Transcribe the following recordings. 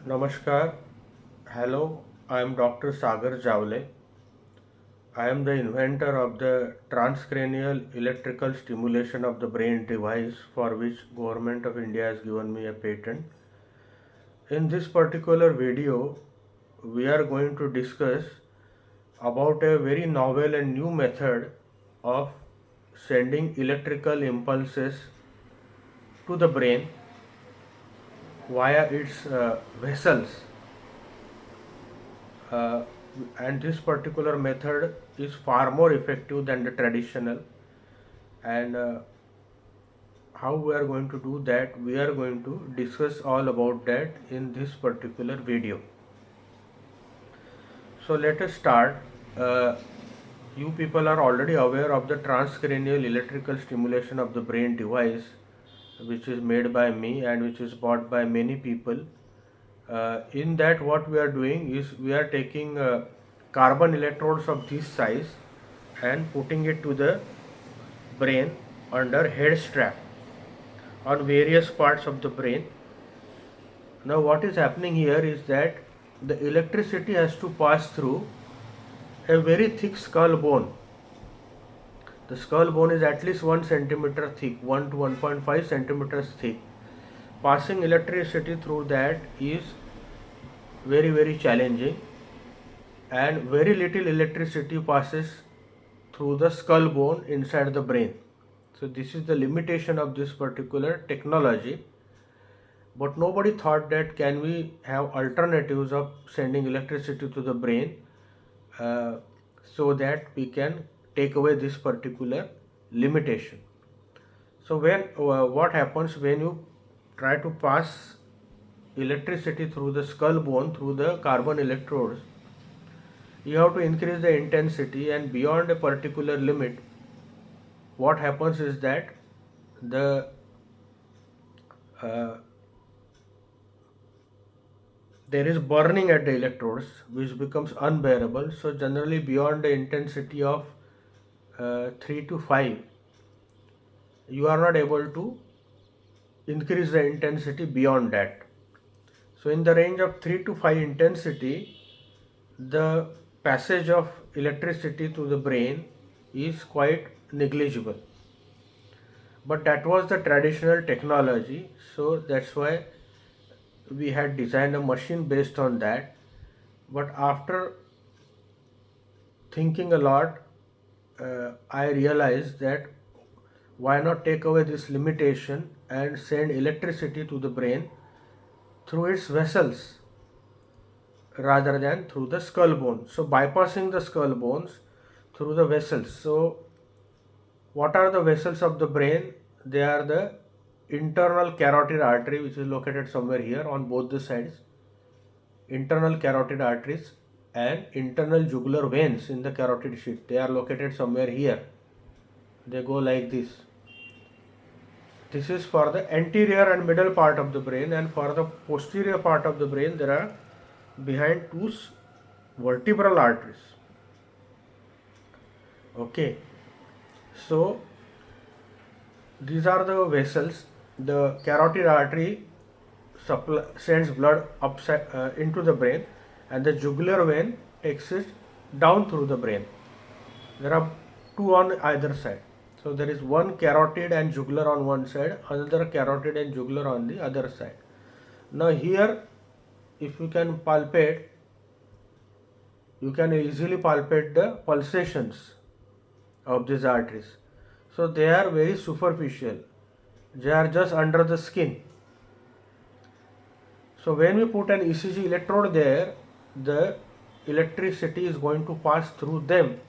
Namaskar. Hello, I am Dr. Sagar Javle. I am the inventor of the Transcranial electrical stimulation of the brain device for which Government of India has given me a patent. In this particular video, we are going to discuss about a very novel and new method of sending electrical impulses to the brain via its vessels. uh, and this particular method is far more effective than the traditional. And how we are going to do that, we are going to discuss all about that in this particular video. So let us start. uh, you people are already aware of the transcranial electrical stimulation of the brain device, which is made by me and which is bought by many people. In that, what we are doing is we are taking carbon electrodes of this size and putting it to the brain under head strap on various parts of the brain. Now what is happening here is that the electricity has to pass through a very thick skull bone. The skull bone is at least 1 centimeter thick, 1 to 1.5 centimeters thick. Passing electricity through that is very challenging, and very little electricity passes through the skull bone inside the brain. So this is the limitation of this particular technology. But nobody thought that can we have alternatives of sending electricity to the brain, uh, so that we can take away this particular limitation. So what happens when you try to pass electricity through the skull bone through the carbon electrodes, you have to increase the intensity, and beyond a particular limit, what happens is that the uh, there is burning at the electrodes which becomes unbearable. So generally beyond the intensity of 3 to 5, you are not able to increase the intensity beyond that. So in the range of 3 to 5 intensity, the passage of electricity to the brain is quite negligible. But that was the traditional technology, so that's why we had designed a machine based on that. But after thinking a lot, I realized that why not take away this limitation and send electricity to the brain through its vessels rather than through the skull bone. So bypassing the skull bones through the vessels. So what are the vessels of the brain? They are the internal carotid artery, which is located somewhere here on both the sides, internal carotid arteries, and internal jugular veins in the carotid sheath. They are located somewhere here. They go like this. This is for the anterior and middle part of the brain, and for the posterior part of the brain there are behind two vertebral arteries. Okay, so these are the vessels. The carotid artery sends blood into the brain, and the jugular vein takes it down through the brain. There are two on either side. So there is one carotid and jugular on one side, another carotid and jugular on the other side. Now here, if you can palpate, you can easily palpate the pulsations of these arteries. So they are very superficial. They are just under the skin. So when we put an ECG electrode there, the electricity is going to pass through them.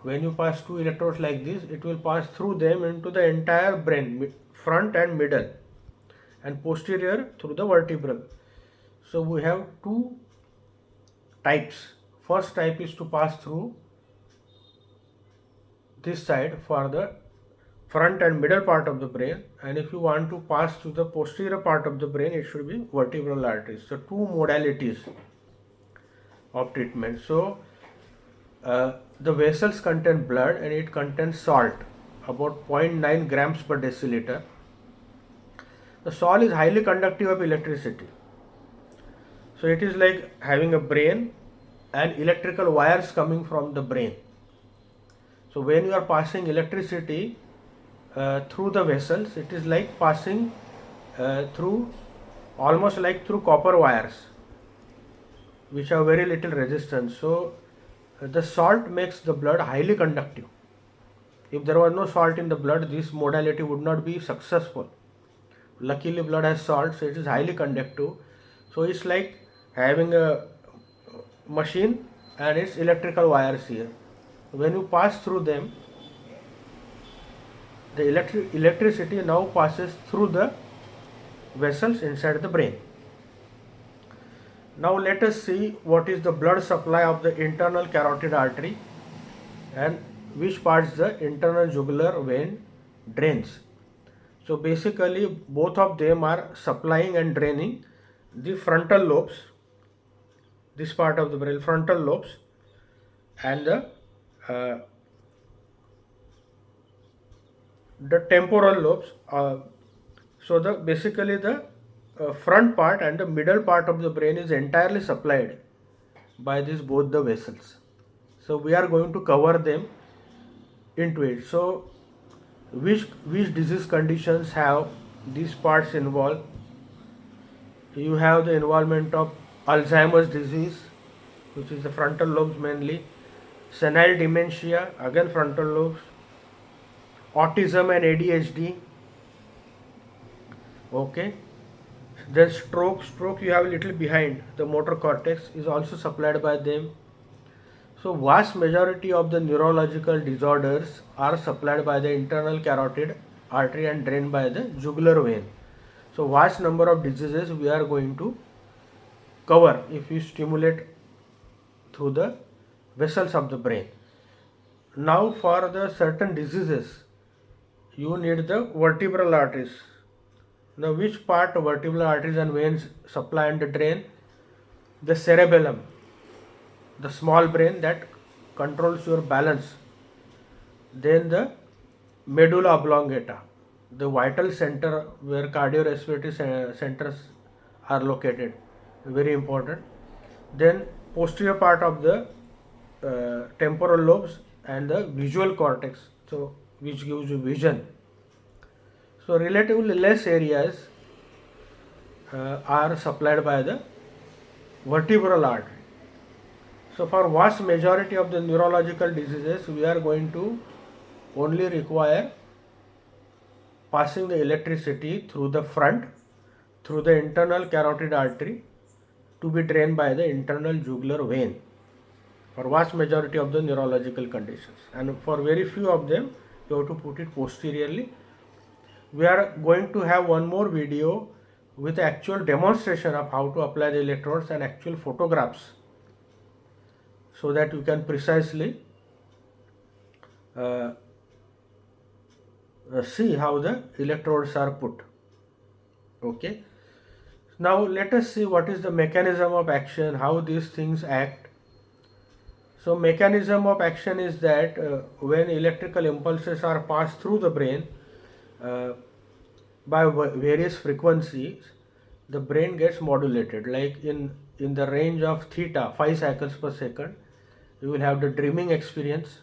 When you pass two electrodes like this, it will pass through them into the entire brain, front and middle, and posterior through the vertebral. So we have two types. First type is to pass through this side for the front and middle part of the brain, and if you want to pass to the posterior part of the brain, it should be vertebral arteries. So two modalities of treatment. So the vessels contain blood and it contains salt, about 0.9 grams per deciliter. The salt is highly conductive of electricity. So it is like having a brain and electrical wires coming from the brain. So when you are passing electricity through the vessels, it is like passing through, almost like through copper wires, which have very little resistance. So the salt makes the blood highly conductive. If there was no salt in the blood, this modality would not be successful. Luckily blood has salt, so it is highly conductive. So it's like having a machine and its electrical wires here. When you pass through them, the electricity now passes through the vessels inside the brain. Now let us see what is the blood supply of the internal carotid artery and which parts the internal jugular vein drains. So basically both of them are supplying and draining the frontal lobes, this part of the brain, frontal lobes, and uh, the temporal lobes. So the basically the front part and the middle part of the brain is entirely supplied by these both the vessels. So we are going to cover them into it. So which disease conditions have these parts involved? You have the involvement of Alzheimer's disease, which is the frontal lobes mainly, senile dementia, again frontal lobes, autism and ADHD. Okay, then stroke you have a little behind, the motor cortex is also supplied by them. So vast majority of the neurological disorders are supplied by the internal carotid artery and drained by the jugular vein. So vast number of diseases we are going to cover if we stimulate through the vessels of the brain. Now for the certain diseases you need the vertebral arteries. Now which part of vertebral arteries and veins supply and drain? The cerebellum, the small brain that controls your balance. Then the medulla oblongata, the vital center where cardiorespiratory centers are located, very important. Then posterior part of the temporal lobes and the visual cortex, so which gives you vision. So relatively less areas are supplied by the vertebral artery. So for vast majority of the neurological diseases, we are going to only require passing the electricity through the front, through the internal carotid artery to be drained by the internal jugular vein for vast majority of the neurological conditions, and for very few of them you have to put it posteriorly. We are going to have one more video with actual demonstration of how to apply the electrodes and actual photographs, so that you can precisely see how the electrodes are put. Okay, now let us see what is the mechanism of action, how these things act. So mechanism of action is that when electrical impulses are passed through the brain by various frequencies, the brain gets modulated, like in the range of theta, 5 cycles per second you will have the dreaming experience.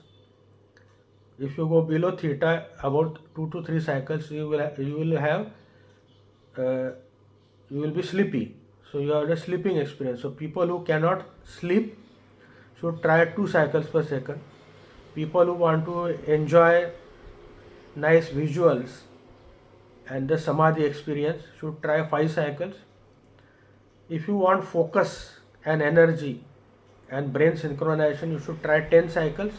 If you go below theta, about 2 to 3 cycles, you will be sleepy, so you have the sleeping experience. So people who cannot sleep should try 2 cycles per second. People who want to enjoy nice visuals and the samadhi experience should try 5 cycles. If you want focus and energy and brain synchronization, you should try 10 cycles.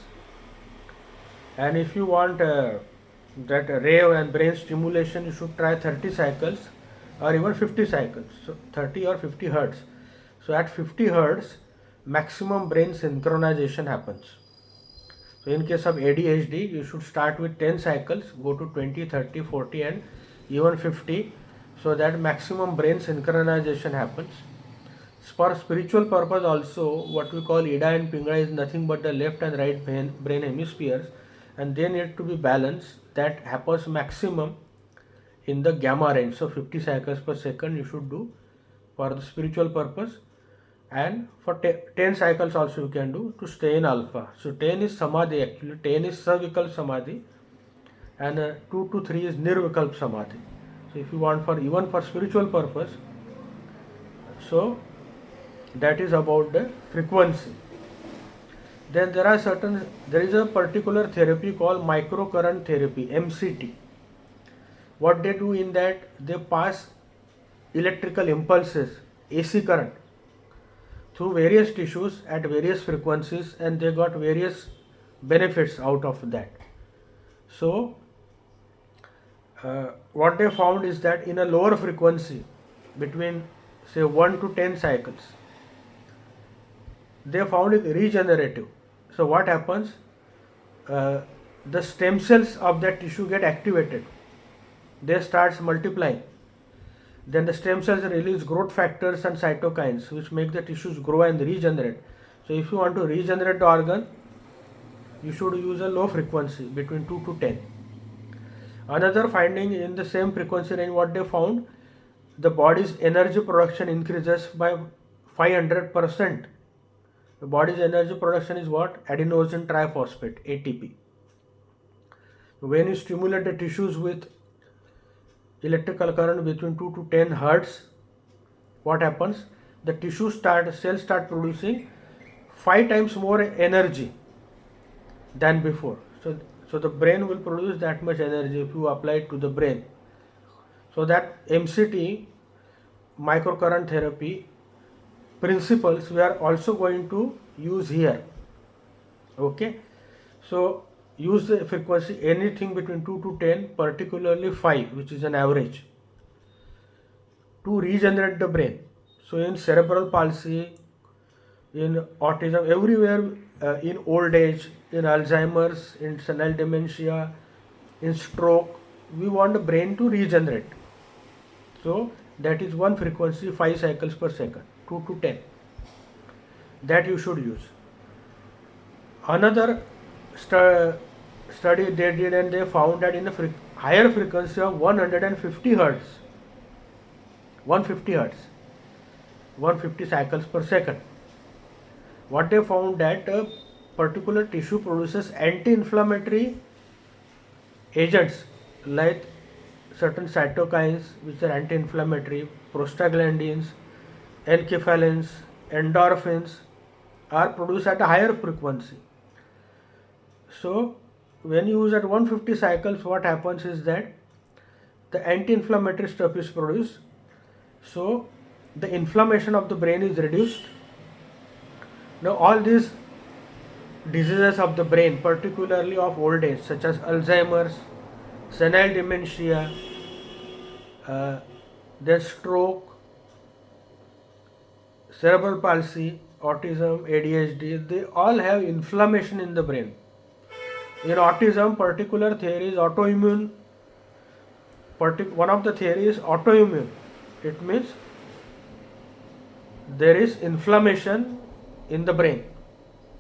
And if you want that rave and brain stimulation, you should try 30 cycles or even 50 cycles, so 30 or 50 hertz. So at 50 hertz maximum brain synchronization happens. So in case of ADHD, you should start with 10 cycles, go to 20, 30, 40 and even 50, so that maximum brain synchronization happens. For spiritual purpose also, what we call Ida and Pingala is nothing but the left and right brain hemispheres, and they need to be balanced. That happens maximum in the gamma range. So 50 cycles per second you should do for the spiritual purpose. and for 10 cycles also you can do to stay in alpha. So 10 is samadhi, actually 10 is savikalp samadhi, and 2 to 3 is nirvikalp samadhi. So if you want for even for spiritual purpose, so that is about the frequency. Then there is a particular therapy called microcurrent therapy, MCT. What they do in that, they pass electrical impulses, AC current, through various tissues at various frequencies, and they got various benefits out of that. So what they found is that in a lower frequency, between say 1 to 10 cycles, they found it regenerative. So what happens? The stem cells of that tissue get activated. They starts multiplying. Then the stem cells release growth factors and cytokines, which make the tissues grow and regenerate. So if you want to regenerate the organ, you should use a low frequency between 2 to 10. Another finding in the same frequency range, what they found, the body's energy production increases by 500%. The body's energy production is what? Adenosine triphosphate, ATP. When you stimulate the tissues with electrical current between 2 to 10 hertz, what happens? The cells start producing 5 times more energy than before. So the brain will produce that much energy if you apply it to the brain. So that MCT, microcurrent therapy principles, we are also going to use here. Okay, so use the frequency anything between 2 to 10, particularly 5, which is an average, to regenerate the brain. So in cerebral palsy, in autism, everywhere, in old age, in Alzheimer's, in senile dementia, in stroke, we want the brain to regenerate. So that is one frequency, 5 cycles per second, 2 to 10. That you should use. Another study they did, and they found that in a higher frequency of 150 hertz, 150 cycles per second, what they found that a particular tissue produces anti-inflammatory agents like certain cytokines which are anti-inflammatory, prostaglandins, enkephalins, endorphins are produced at a higher frequency. So when you use at 150 cycles, what happens is that the anti-inflammatory stuff is produced, so the inflammation of the brain is reduced. Now all these diseases of the brain, particularly of old age, such as Alzheimer's, senile dementia, then stroke, cerebral palsy, autism, ADHD, they all have inflammation in the brain. In autism, particular theory is autoimmune. One of the theories is autoimmune. It means there is inflammation in the brain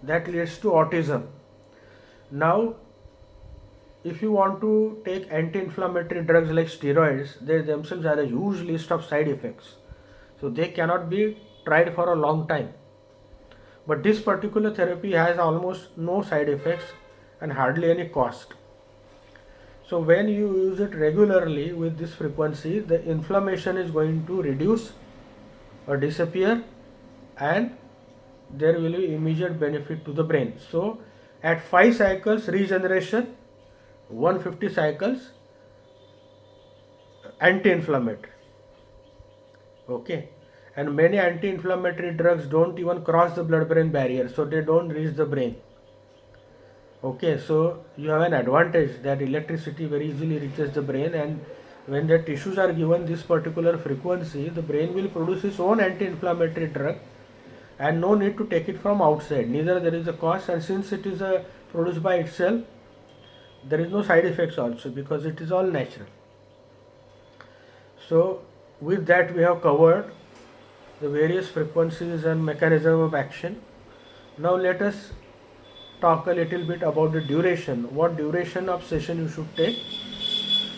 that leads to autism. Now, if you want to take anti-inflammatory drugs like steroids, they themselves have a huge list of side effects. So they cannot be tried for a long time. But this particular therapy has almost no side effects and hardly any cost. So when you use it regularly with this frequency, the inflammation is going to reduce or disappear, and there will be immediate benefit to the brain. So at 5 cycles regeneration, 150 cycles anti-inflammatory. Okay, and many anti-inflammatory drugs don't even cross the blood-brain barrier, so they don't reach the brain. Okay, so you have an advantage that electricity very easily reaches the brain, and when the tissues are given this particular frequency, the brain will produce its own anti-inflammatory drug, and no need to take it from outside. Neither there is a cost, and since it is produced by itself, there is no side effects also, because it is all natural. So with that we have covered the various frequencies and mechanism of action. Now let us talk a little bit about the duration. What duration of session you should take.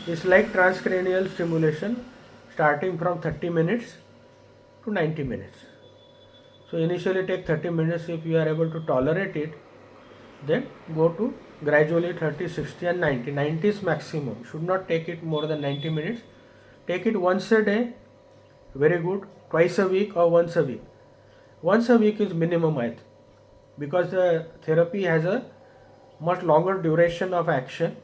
It's like transcranial stimulation, starting from 30 minutes to 90 minutes. So initially take 30 minutes. If you are able to tolerate it, then go to gradually 30, 60 and 90. 90 is maximum. Should not take it more than 90 minutes. Take it once a day, very good, twice a week or once a week. Once a week is minimum, I think, because the therapy has a much longer duration of action.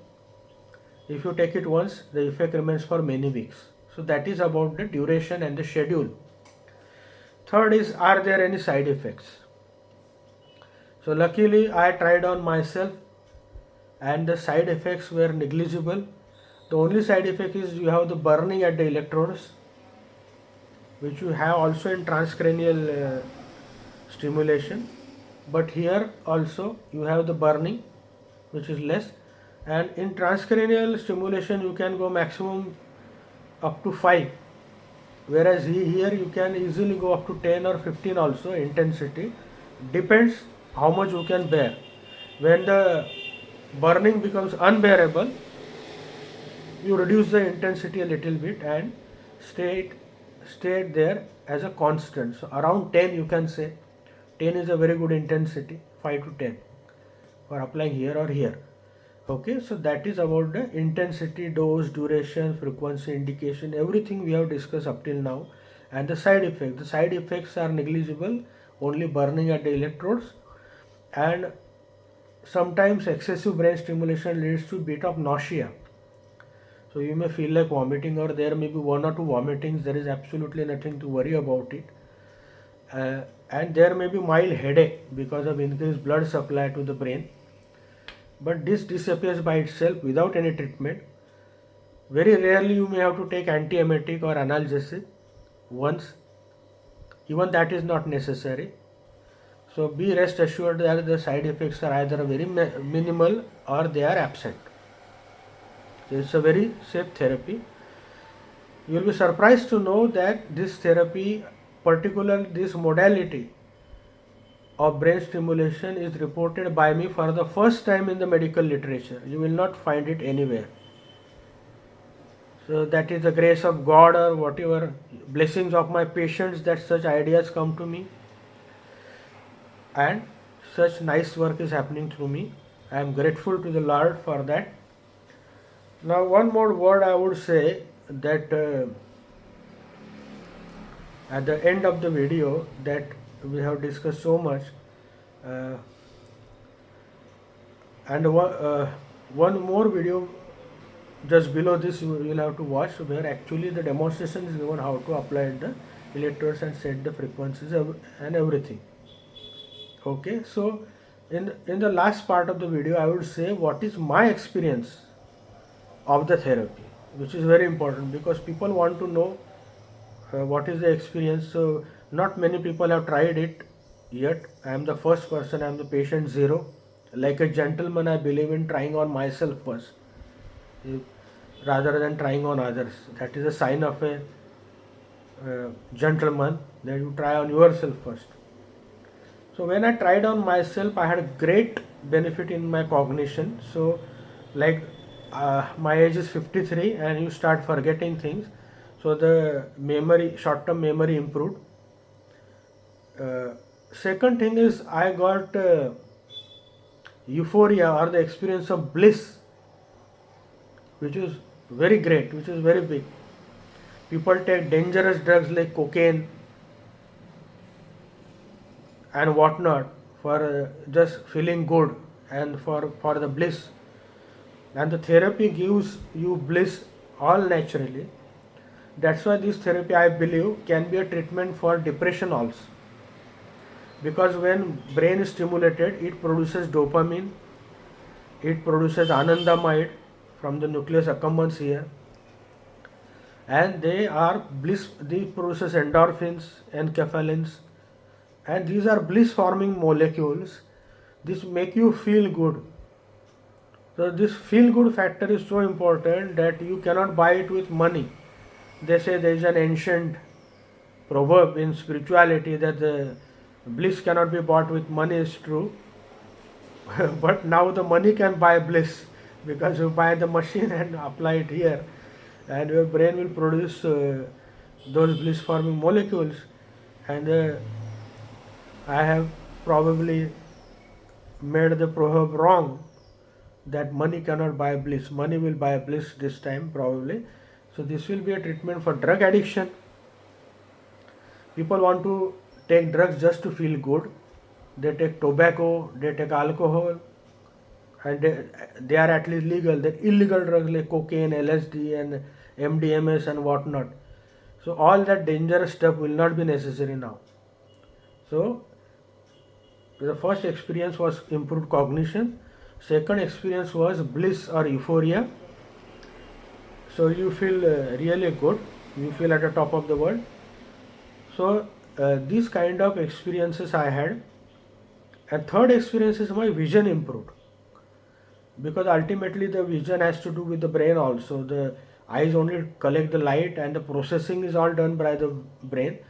If you take it once, the effect remains for many weeks. So that is about the duration and the schedule. Third is, are there any side effects? So luckily I tried on myself and the side effects were negligible. The only side effect is you have the burning at the electrodes, which you have also in transcranial stimulation, but here also you have the burning, which is less, and in transcranial stimulation you can go maximum up to 5, whereas here you can easily go up to 10 or 15 also. Intensity depends how much you can bear. When the burning becomes unbearable, you reduce the intensity a little bit and stay there as a constant. So around 10 you can say. 10 is a very good intensity, 5 to 10 for applying here or here. Okay, so that is about the intensity, dose, duration, frequency, indication, everything we have discussed up till now. And the side effects. The side effects are negligible, only burning at the electrodes, and sometimes excessive brain stimulation leads to a bit of nausea. So you may feel like vomiting, or there may be 1 or 2 vomitings. There is absolutely nothing to worry about it. And there may be mild headache because of increased blood supply to the brain. But this disappears by itself without any treatment. Very rarely you may have to take antiemetic or analgesic once. Even that is not necessary. So be rest assured that the side effects are either very minimal or they are absent. It's a very safe therapy. You will be surprised to know that this therapy, particularly this modality of brain stimulation, is reported by me for the first time in the medical literature. You will not find it anywhere. So that is the grace of God or whatever blessings of my patients that such ideas come to me and such nice work is happening through me. I am grateful to the Lord for that. Now one more word I would say, that at the end of the video, that we have discussed so much, and one more video just below this you will have to watch, where actually the demonstration is given how to apply the electrodes and set the frequencies and everything. Okay, so in the last part of the video I would say what is my experience of the therapy, which is very important because people want to know what is the experience. So not many people have tried it yet. I am the first person. I am the patient zero. Like a gentleman, I believe in trying on myself first rather than trying on others. That is a sign of a gentleman, that you try on yourself first. So when I tried on myself, I had great benefit in my cognition. So like my age is 53 and you start forgetting things. So the memory, short-term memory improved. Second thing is I got euphoria or the experience of bliss, which is very great, which is very big. People take dangerous drugs like cocaine and whatnot for just feeling good and for the bliss. And the therapy gives you bliss all naturally. That's why this therapy, I believe, can be a treatment for depression also. Because when brain is stimulated, it produces dopamine, it produces anandamide from the nucleus accumbens here, and they produces endorphins, enkephalins, and these are bliss forming molecules. This make you feel good. So this feel good factor is so important that you cannot buy it with money. They say there is an ancient proverb in spirituality that the bliss cannot be bought with money, is true. But now the money can buy bliss, because you buy the machine and apply it here and your brain will produce those bliss forming molecules, and I have probably made the proverb wrong that money cannot buy bliss. Money will buy bliss this time probably. So this will be a treatment for drug addiction. People want to take drugs just to feel good. They take tobacco, they take alcohol, and they are at least legal. The illegal drugs like cocaine, LSD, and MDMS and whatnot. So all that dangerous stuff will not be necessary now. So the first experience was improved cognition. Second experience was bliss or euphoria. So you feel really good. You feel at the top of the world. So these kind of experiences I had. And third experience is my vision improved, because ultimately the vision has to do with the brain also. The eyes only collect the light and the processing is all done by the brain.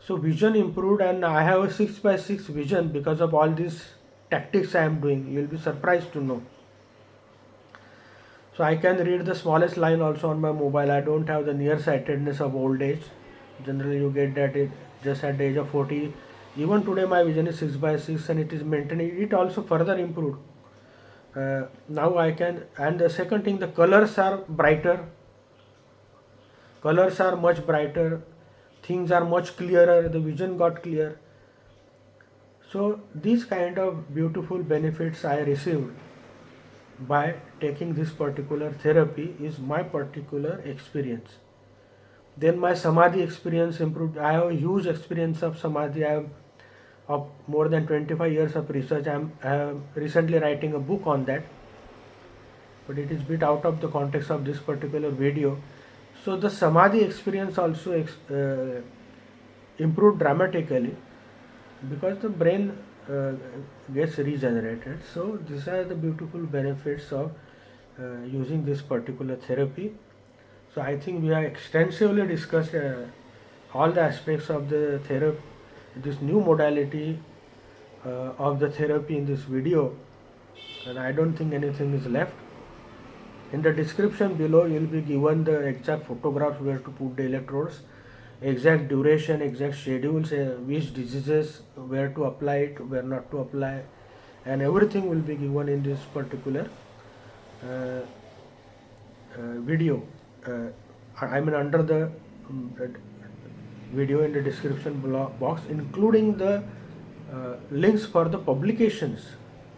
So vision improved, and I have a 6 by 6 vision because of all these tactics I am doing. You will be surprised to know. So I can read the smallest line also on my mobile. I don't have the nearsightedness of old age. Generally you get that it just at the age of 40. Even today my vision is 6 by 6 and it is maintaining. It also further improved. Now I can, and the second thing, the colors are brighter. Colors are much brighter. Things are much clearer. The vision got clear. So these kind of beautiful benefits I received by taking this particular therapy is my particular experience. Then my samadhi experience improved. I have a huge experience of samadhi. I have of more than 25 years of research. I am recently writing a book on that, but it is bit out of the context of this particular video. So the samadhi experience also improved dramatically because the brain gets regenerated. So these are the beautiful benefits of using this particular therapy. So I think we have extensively discussed all the aspects of the therapy, this new modality of the therapy in this video, and I don't think anything is left. In the description below you will be given the exact photographs where to put the electrodes, exact duration, exact schedules, which diseases, where to apply it, where not to apply, and everything will be given in this particular uh, video. I mean under the video in the description box, including the links for the publications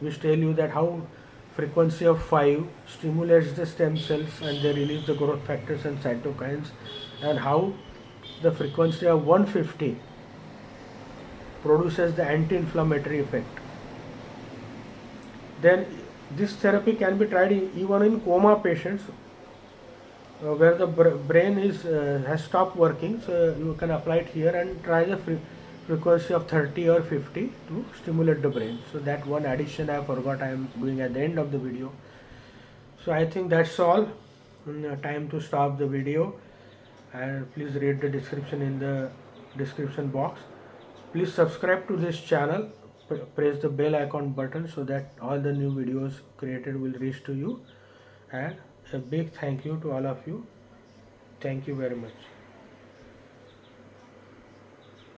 which tell you that how frequency of 5 stimulates the stem cells and they release the growth factors and cytokines, and how the frequency of 150 produces the anti-inflammatory effect. Then this therapy can be tried even in coma patients where the brain is has stopped working. So you can apply it here and try the frequency of 30 or 50 to stimulate the brain. So that one addition I forgot, I am doing at the end of the video. So I think that's all. Time to stop the video, and please read the description in the description box. Please subscribe to this channel, press the bell icon button so that all the new videos created will reach to you, and a big thank you to all of you. Thank you very much.